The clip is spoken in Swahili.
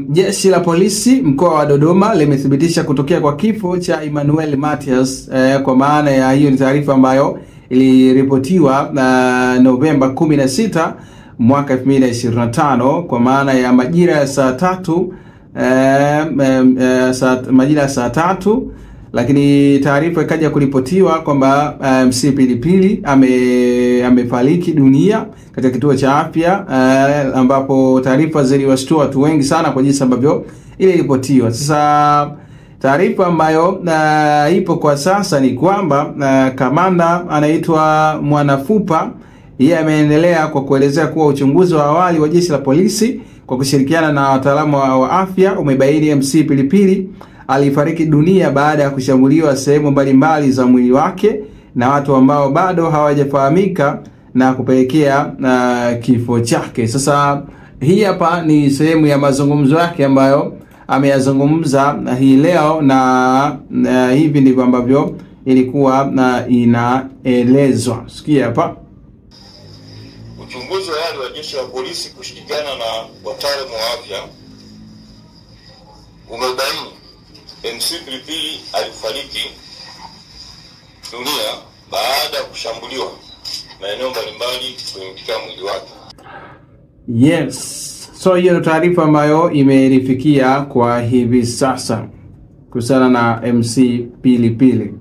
Jeshi la polisi mkoa wa Dodoma limethibitisha kutokea kwa kifo cha Emmanuel Mathias. Kwa maana ya hiyo ni taarifa ambayo iliripotiwa Novemba 16 mwaka 2025 kwa maana ya majira ya saa 3 majira ya saa 3, lakini taarifa ikaja kuripotiwa kwamba MC Pilipili amefariki dunia katika kituo cha afya, ambapo taarifa ziliwashtua watu wengi sana kwa jinsi ambavyo ile ilipotiwa. Sasa taarifa ambayo ipo kwa sasa ni kwamba kamanda anaitwa Mwanafupa, yeye ameendelea kwa kuelezea kuwa uchunguzi wa awali wa jeshi la polisi kwa kushirikiana na wataalamu wa afya umebaini MC Pilipili alifariki dunia baada ya kushambuliwa sehemu mbalimbali za mwili wake na watu ambao bado hawajafahamika na kupelekea kifo chake. Sasa hii hapa ni sehemu ya mazungumzo yake ambayo ameyazungumza hii leo, na hivi ndivyo ambavyo ilikuwa inaelezwa. Sikia hapa. Uchunguzi wa awali wa jeshi la polisi kushirikiana na wataalamu wa afya umebaini MC Pilipili alifariki dunia baada ya kushambuliwa maeneo mbalimbali katika mwili wake. Yes. So hiyo taarifa ambayo imerifikia kwa hivi sasa kuhusiana na MC Pilipili.